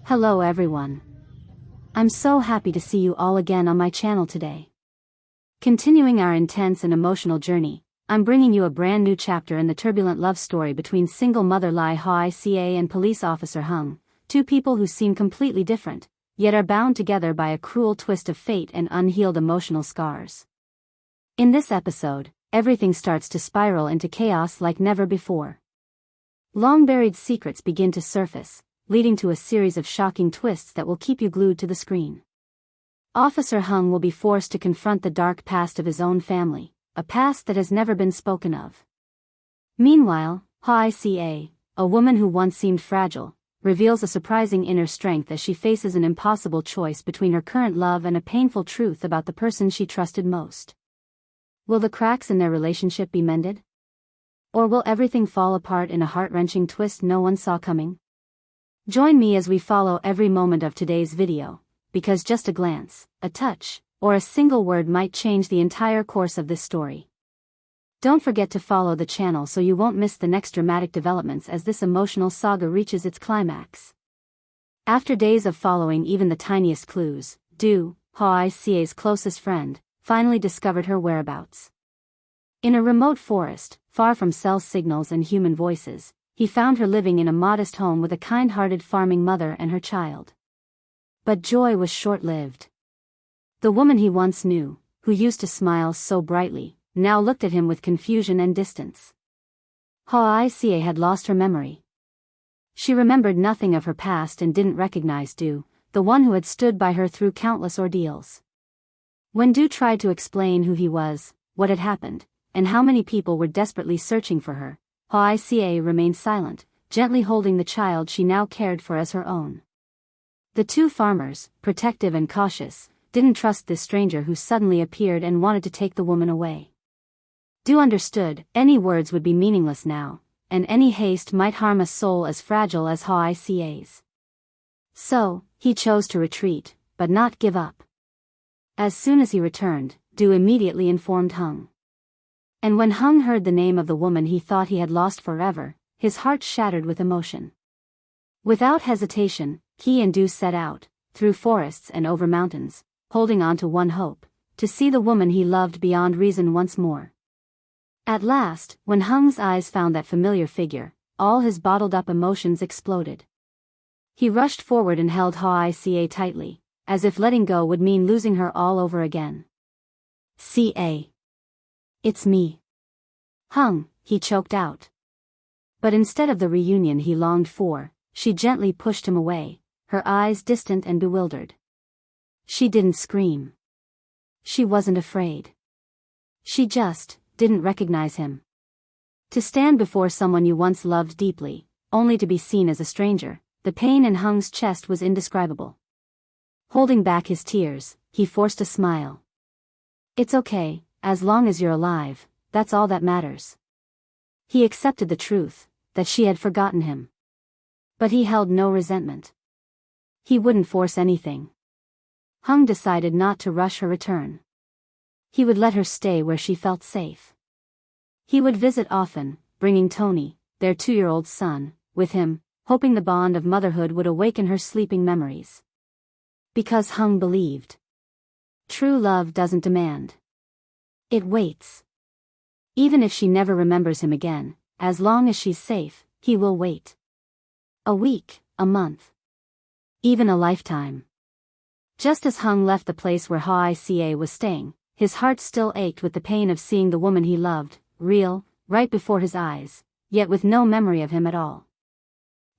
Hello everyone. I'm so happy to see you all again on my channel today. Continuing our intense and emotional journey, I'm bringing you a brand new chapter in the turbulent love story between single mother Ly Hoai Ca and police officer Hùng, two people who seem completely different, yet are bound together by a cruel twist of fate and unhealed emotional scars. In this episode, everything starts to spiral into chaos like never before. Long-buried secrets begin to surface, leading to a series of shocking twists that will keep you glued to the screen. Officer Hùng will be forced to confront the dark past of his own family, a past that has never been spoken of. Meanwhile, Hoai Ca, a woman who once seemed fragile, reveals a surprising inner strength as she faces an impossible choice between her current love and a painful truth about the person she trusted most. Will the cracks in their relationship be mended? Or will everything fall apart in a heart-wrenching twist no one saw coming? Join me as we follow every moment of today's video, because just a glance, a touch, or a single word might change the entire course of this story. Don't forget to follow the channel so you won't miss the next dramatic developments as this emotional saga reaches its climax. After days of following even the tiniest clues, Hoai Ca's closest friend, finally discovered her whereabouts. In a remote forest, far from cell signals and human voices, he found her living in a modest home with a kind-hearted farming mother and her child. But joy was short-lived. The woman he once knew, who used to smile so brightly, now looked at him with confusion and distance. Hoai Ca had lost her memory. She remembered nothing of her past and didn't recognize the one who had stood by her through countless ordeals. When tried to explain who he was, what had happened, and how many people were desperately searching for her, Hoai Ca remained silent, gently holding the child she now cared for as her own. The two farmers, protective and cautious, didn't trust this stranger who suddenly appeared and wanted to take the woman away. Understood, any words would be meaningless now, and any haste might harm a soul as fragile as Hoai Ca's. So, he chose to retreat, but not give up. As soon as he returned, immediately informed Hùng. And when Hùng heard the name of the woman he thought he had lost forever, his heart shattered with emotion. Without hesitation, he and set out, through forests and over mountains, holding on to one hope, to see the woman he loved beyond reason once more. At last, when Hung's eyes found that familiar figure, all his bottled-up emotions exploded. He rushed forward and held Hoai Ca tightly, as if letting go would mean losing her all over again. Ca. It's me. Hùng, he choked out. But instead of the reunion he longed for, she gently pushed him away, her eyes distant and bewildered. She didn't scream. She wasn't afraid. She just didn't recognize him. To stand before someone you once loved deeply, only to be seen as a stranger, the pain in Hung's chest was indescribable. Holding back his tears, he forced a smile. It's okay. As long as you're alive, that's all that matters. He accepted the truth, that she had forgotten him. But he held no resentment. He wouldn't force anything. Hùng decided not to rush her return. He would let her stay where she felt safe. He would visit often, bringing Tony, their 2-year-old son, with him, hoping the bond of motherhood would awaken her sleeping memories. Because Hùng believed. True love doesn't demand. It waits. Even if she never remembers him again, as long as she's safe, he will wait. A week, a month. Even a lifetime. Just as Hùng left the place where Hoai Ca was staying, his heart still ached with the pain of seeing the woman he loved, real, right before his eyes, yet with no memory of him at all.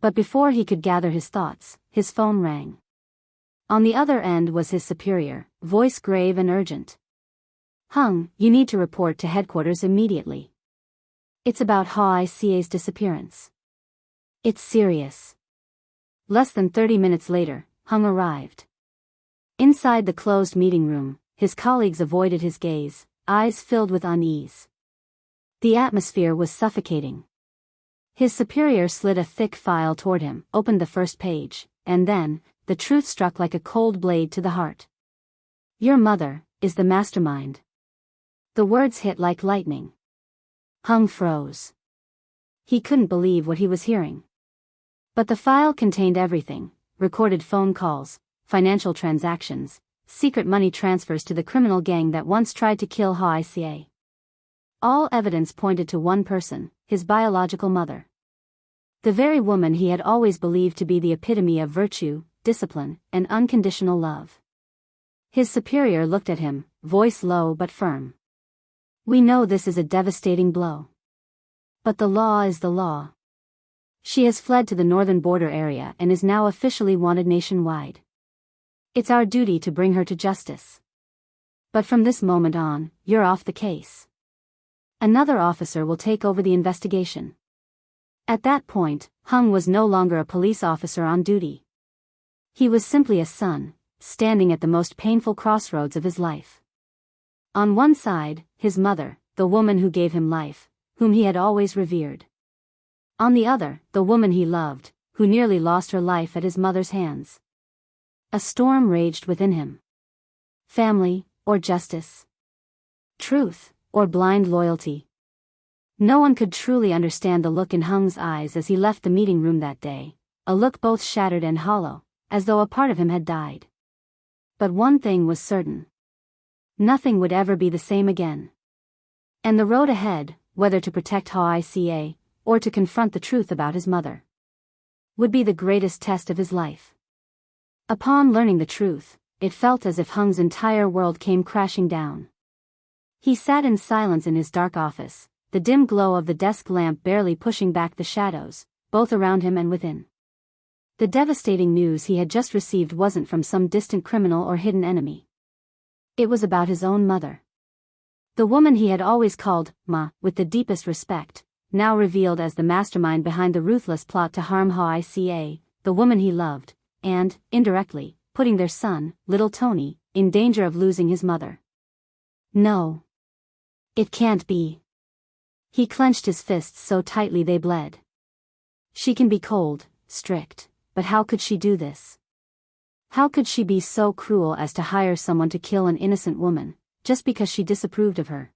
But before he could gather his thoughts, his phone rang. On the other end was his superior, voice grave and urgent. Hùng, you need to report to headquarters immediately. It's about Hoai Ca's disappearance. It's serious. Less than 30 minutes later, Hùng arrived. Inside the closed meeting room, his colleagues avoided his gaze, eyes filled with unease. The atmosphere was suffocating. His superior slid a thick file toward him, opened the first page, and then, the truth struck like a cold blade to the heart. Your mother is the mastermind. The words hit like lightning. Hùng froze. He couldn't believe what he was hearing. But the file contained everything, recorded phone calls, financial transactions, secret money transfers to the criminal gang that once tried to kill Hawa Ca. All evidence pointed to one person, his biological mother. The very woman he had always believed to be the epitome of virtue, discipline, and unconditional love. His superior looked at him, voice low but firm. "We know this is a devastating blow. But the law is the law. She has fled to the northern border area and is now officially wanted nationwide. It's our duty to bring her to justice. But from this moment on, you're off the case. Another officer will take over the investigation." At that point, Hung was no longer a police officer on duty. He was simply a son, standing at the most painful crossroads of his life. On one side, his mother, the woman who gave him life, whom he had always revered. On the other, the woman he loved, who nearly lost her life at his mother's hands. A storm raged within him. Family, or justice? Truth, or blind loyalty? No one could truly understand the look in Hung's eyes as he left the meeting room that day, a look both shattered and hollow, as though a part of him had died. But one thing was certain. Nothing would ever be the same again. And the road ahead, whether to protect Hawa Ca, or to confront the truth about his mother, would be the greatest test of his life. Upon learning the truth, it felt as if Hung's entire world came crashing down. He sat in silence in his dark office, the dim glow of the desk lamp barely pushing back the shadows, both around him and within. The devastating news he had just received wasn't from some distant criminal or hidden enemy. It was about his own mother. The woman he had always called Ma, with the deepest respect, now revealed as the mastermind behind the ruthless plot to harm Hawa Ca, the woman he loved, and, indirectly, putting their son, little Tony, in danger of losing his mother. No. It can't be. He clenched his fists so tightly they bled. She can be cold, strict, but how could she do this? How could she be so cruel as to hire someone to kill an innocent woman, just because she disapproved of her?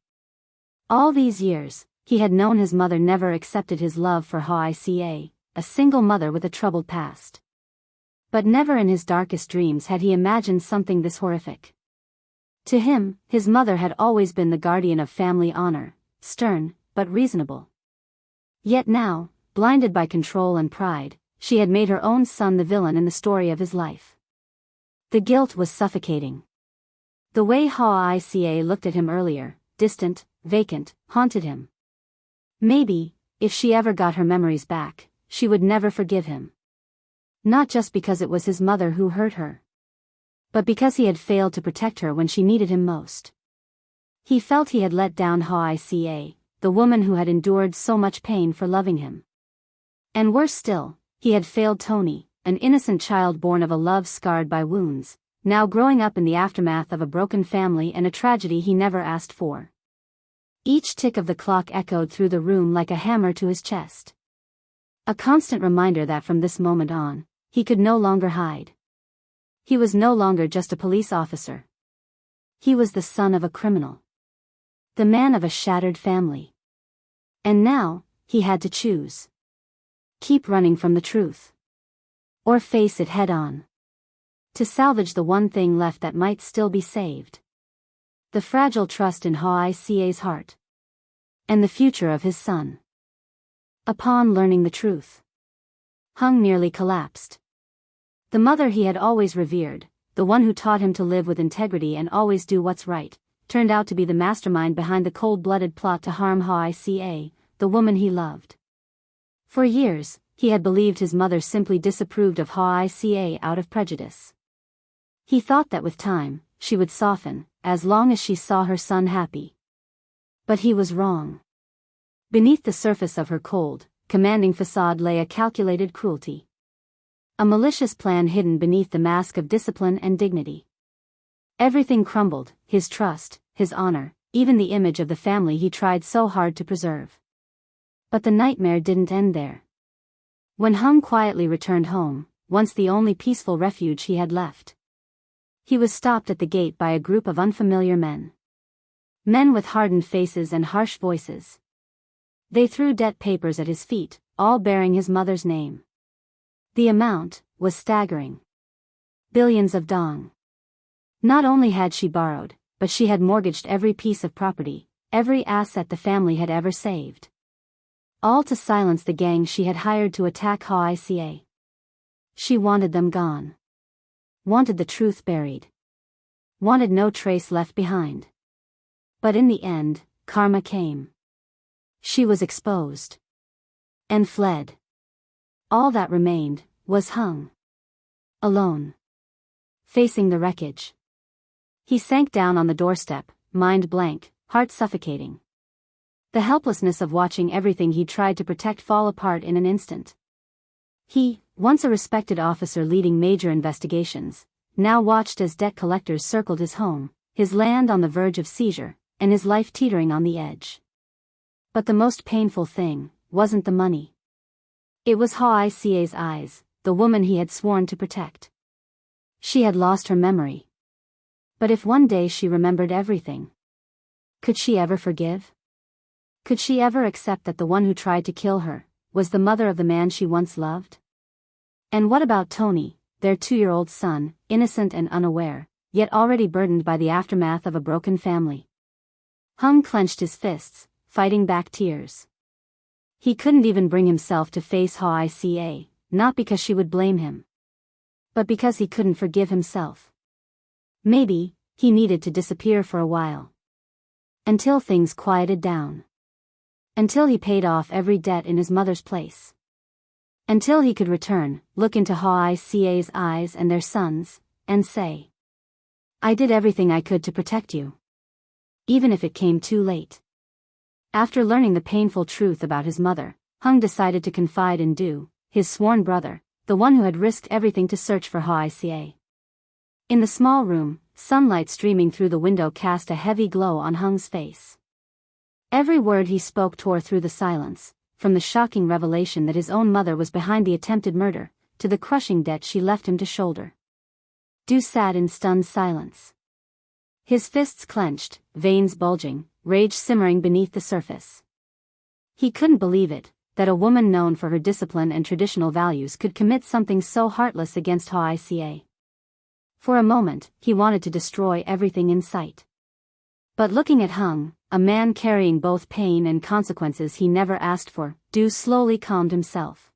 All these years, he had known his mother never accepted his love for Hawa Ca, a single mother with a troubled past. But never in his darkest dreams had he imagined something this horrific. To him, his mother had always been the guardian of family honor, stern, but reasonable. Yet now, blinded by control and pride, she had made her own son the villain in the story of his life. The guilt was suffocating. The way Hawa Ca looked at him earlier, distant, vacant, haunted him. Maybe, if she ever got her memories back, she would never forgive him. Not just because it was his mother who hurt her, but because he had failed to protect her when she needed him most. He felt he had let down Hawa Ca, the woman who had endured so much pain for loving him. And worse still, he had failed Tony, an innocent child born of a love scarred by wounds, now growing up in the aftermath of a broken family and a tragedy he never asked for. Each tick of the clock echoed through the room like a hammer to his chest. A constant reminder that from this moment on, he could no longer hide. He was no longer just a police officer. He was the son of a criminal. The man of a shattered family. And now, he had to choose. Keep running from the truth. Or face it head on. To salvage the one thing left that might still be saved. The fragile trust in Hawa Ca's heart. And the future of his son. Upon learning the truth, Hung nearly collapsed. The mother he had always revered, the one who taught him to live with integrity and always do what's right, turned out to be the mastermind behind the cold-blooded plot to harm Hawa Ca, the woman he loved. For years, he had believed his mother simply disapproved of Hawa Ca out of prejudice. He thought that with time, she would soften, as long as she saw her son happy. But he was wrong. Beneath the surface of her cold, commanding facade lay a calculated cruelty. A malicious plan hidden beneath the mask of discipline and dignity. Everything crumbled, his trust, his honor, even the image of the family he tried so hard to preserve. But the nightmare didn't end there. When Hung quietly returned home, once the only peaceful refuge he had left, he was stopped at the gate by a group of unfamiliar men. Men with hardened faces and harsh voices. They threw debt papers at his feet, all bearing his mother's name. The amount was staggering. Billions of dong. Not only had she borrowed, but she had mortgaged every piece of property, every asset the family had ever saved. All to silence the gang she had hired to attack Hawa Ca. She wanted them gone. Wanted the truth buried. Wanted no trace left behind. But in the end, karma came. She was exposed. And fled. All that remained was Hung. Alone. Facing the wreckage. He sank down on the doorstep, mind blank, heart suffocating. The helplessness of watching everything he tried to protect fall apart in an instant. He, once a respected officer leading major investigations, now watched as debt collectors circled his home, his land on the verge of seizure, and his life teetering on the edge. But the most painful thing wasn't the money. It was Hawa Ca's eyes, the woman he had sworn to protect. She had lost her memory. But if one day she remembered everything, could she ever forgive? Could she ever accept that the one who tried to kill her was the mother of the man she once loved? And what about Tony, their 2-year-old son, innocent and unaware, yet already burdened by the aftermath of a broken family? Hung clenched his fists, fighting back tears. He couldn't even bring himself to face Hawa Ca, not because she would blame him, but because he couldn't forgive himself. Maybe he needed to disappear for a while. Until things quieted down. Until he paid off every debt in his mother's place. Until he could return, look into Hawa Ca's eyes and their sons, and say, "I did everything I could to protect you." Even if it came too late. After learning the painful truth about his mother, Hung decided to confide in Du, his sworn brother, the one who had risked everything to search for Hawa Ca. In the small room, sunlight streaming through the window cast a heavy glow on Hung's face. Every word he spoke tore through the silence, from the shocking revelation that his own mother was behind the attempted murder, to the crushing debt she left him to shoulder. Du sat in stunned silence. His fists clenched, veins bulging, rage simmering beneath the surface. He couldn't believe it, that a woman known for her discipline and traditional values could commit something so heartless against Hawa Ca. For a moment, he wanted to destroy everything in sight. But looking at Hung, a man carrying both pain and consequences he never asked for, Du slowly calmed himself.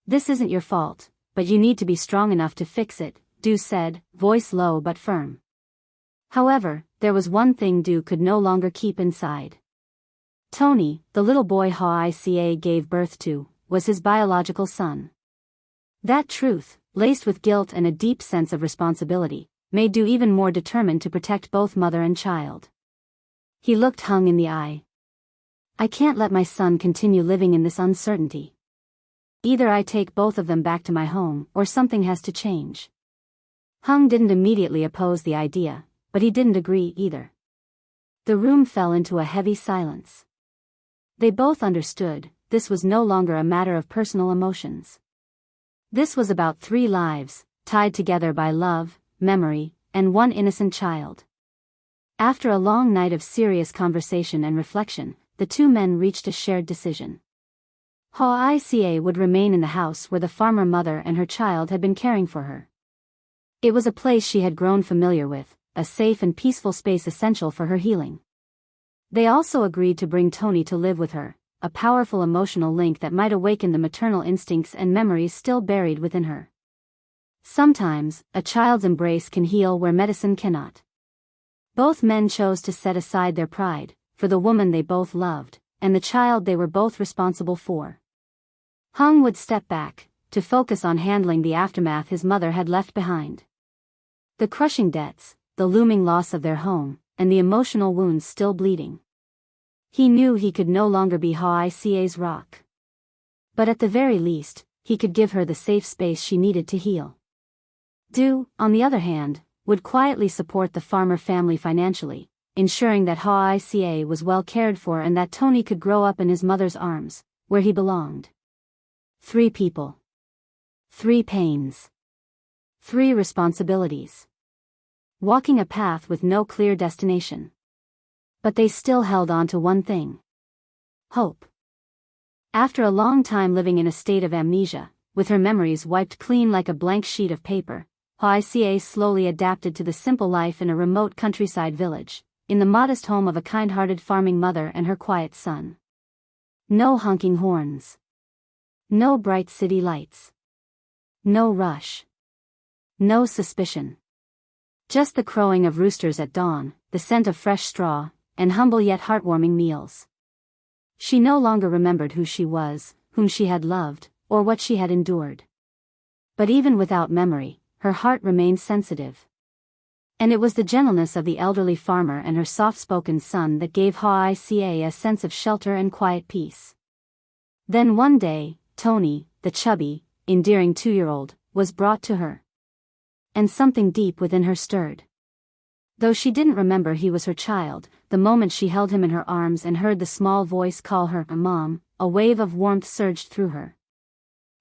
"This isn't your fault, but you need to be strong enough to fix it," Du said, voice low but firm. However, there was one thing Du could no longer keep inside. Tony, the little boy Hawa Ca gave birth to, was his biological son. That truth, laced with guilt and a deep sense of responsibility, made Du even more determined to protect both mother and child. He looked Hung in the eye. "I can't let my son continue living in this uncertainty. Either I take both of them back to my home, or something has to change." Hung didn't immediately oppose the idea, but he didn't agree either. The room fell into a heavy silence. They both understood, this was no longer a matter of personal emotions. This was about 3 lives, tied together by love, memory, and one innocent child. After a long night of serious conversation and reflection, the 2 men reached a shared decision. Hawa Ca would remain in the house where the farmer mother and her child had been caring for her. It was a place she had grown familiar with, a safe and peaceful space essential for her healing. They also agreed to bring Tony to live with her, a powerful emotional link that might awaken the maternal instincts and memories still buried within her. Sometimes, a child's embrace can heal where medicine cannot. Both men chose to set aside their pride, for the woman they both loved, and the child they were both responsible for. Hung would step back, to focus on handling the aftermath his mother had left behind. The crushing debts, the looming loss of their home, and the emotional wounds still bleeding. He knew he could no longer be Hawa Ca's rock. But at the very least, he could give her the safe space she needed to heal. Du, on the other hand, would quietly support the farmer family financially, ensuring that Hawa Ca was well cared for and that Tony could grow up in his mother's arms, where he belonged. 3 people. 3 pains. 3 responsibilities. Walking a path with no clear destination. But they still held on to one thing. Hope. After a long time living in a state of amnesia, with her memories wiped clean like a blank sheet of paper, Hawa Ca slowly adapted to the simple life in a remote countryside village, in the modest home of a kind-hearted farming mother and her quiet son. No honking horns. No bright city lights. No rush. No suspicion. Just the crowing of roosters at dawn, the scent of fresh straw, and humble yet heartwarming meals. She no longer remembered who she was, whom she had loved, or what she had endured. But even without memory, her heart remained sensitive. And it was the gentleness of the elderly farmer and her soft-spoken son that gave Hawa Ca a sense of shelter and quiet peace. Then one day, Tony, the chubby, endearing 2-year-old, was brought to her. And something deep within her stirred. Though she didn't remember he was her child, the moment she held him in her arms and heard the small voice call her a mom, a wave of warmth surged through her.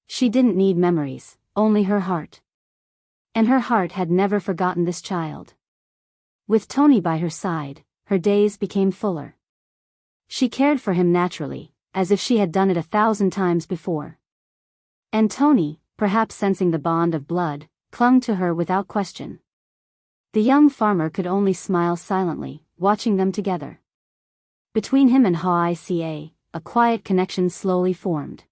She didn't need memories, only her heart. And her heart had never forgotten this child. With Tony by her side, her days became fuller. She cared for him naturally, as if she had done it 1,000 times before. And Tony, perhaps sensing the bond of blood, clung to her without question. The young farmer could only smile silently, watching them together. Between him and Hawa Ca, a quiet connection slowly formed.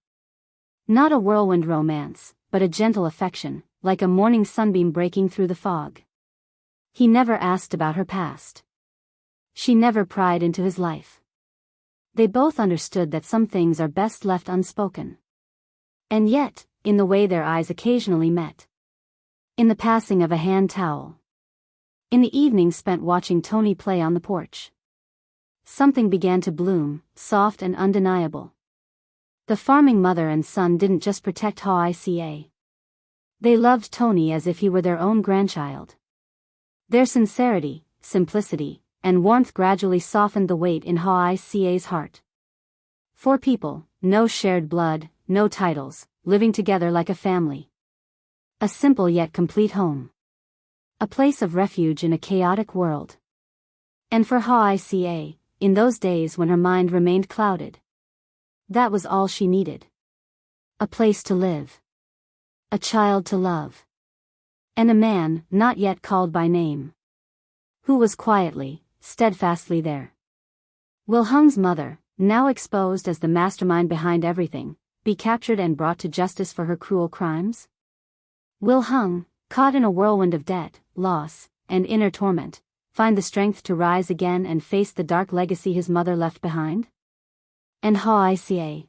Not a whirlwind romance, but a gentle affection, like a morning sunbeam breaking through the fog. He never asked about her past. She never pried into his life. They both understood that some things are best left unspoken. And yet, in the way their eyes occasionally met. In the passing of a hand towel. In the evening spent watching Tony play on the porch. Something began to bloom, soft and undeniable. The farming mother and son didn't just protect Hawa Ca. They loved Tony as if he were their own grandchild. Their sincerity, simplicity, and warmth gradually softened the weight in Hawa Ca's heart. 4 people, no shared blood, no titles, living together like a family. A simple yet complete home. A place of refuge in a chaotic world. And for Hawa Ca, in those days when her mind remained clouded, that was all she needed. A place to live. A child to love. And a man, not yet called by name. Who was quietly, steadfastly there. Will Hung's mother, now exposed as the mastermind behind everything, be captured and brought to justice for her cruel crimes? Will Hung, caught in a whirlwind of debt, loss, and inner torment, find the strength to rise again and face the dark legacy his mother left behind? And Hawa Ca,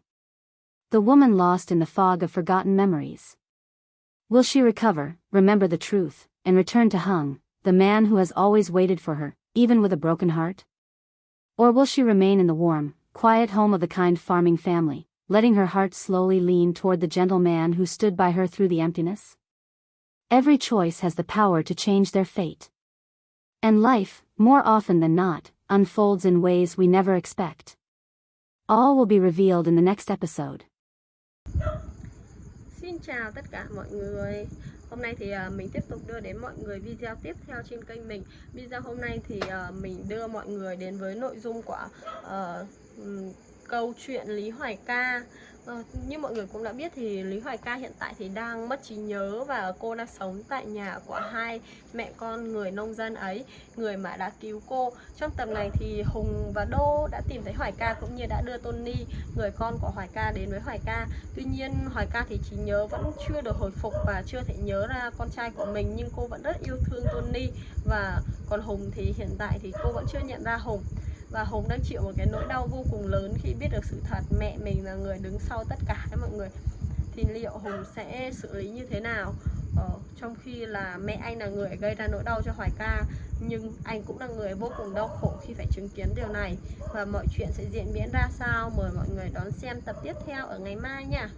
the woman lost in the fog of forgotten memories. Will she recover, remember the truth, and return to Hung, the man who has always waited for her, even with a broken heart? Or will she remain in the warm, quiet home of the kind farming family, letting her heart slowly lean toward the gentle man who stood by her through the emptiness? Every choice has the power to change their fate. And life, more often than not, unfolds in ways we never expect. All will be revealed in the next episode. Xin chào tất cả mọi người. Hôm nay thì mình tiếp tục đưa đến mọi người video tiếp theo trên kênh mình. Video hôm nay thì mình đưa mọi người đến với nội dung của câu chuyện Lý Hoài Ca. Như mọi người cũng đã biết thì Lý Hoài Ca hiện tại thì đang mất trí nhớ và cô đang sống tại nhà của 2 mẹ con người nông dân ấy, người mà đã cứu cô. Trong tập này thì Hùng và Đô đã tìm thấy Hoài Ca cũng như đã đưa Tony, người con của Hoài Ca, đến với Hoài Ca. Tuy nhiên Hoài Ca thì trí nhớ vẫn chưa được hồi phục và chưa thể nhớ ra con trai của mình, nhưng cô vẫn rất yêu thương Tony. Và còn Hùng thì hiện tại thì cô vẫn chưa nhận ra Hùng. Và Hùng đang chịu một cái nỗi đau vô cùng lớn khi biết được sự thật mẹ mình là người đứng sau tất cả mọi người. Thì liệu Hùng sẽ xử lý như thế nào? Trong khi là mẹ anh là người gây ra nỗi đau cho Hoài Ca, nhưng anh cũng là người vô cùng đau khổ khi phải chứng kiến điều này. Và mọi chuyện sẽ diễn biến ra sao? Mời mọi người đón xem tập tiếp theo ở ngày mai nha.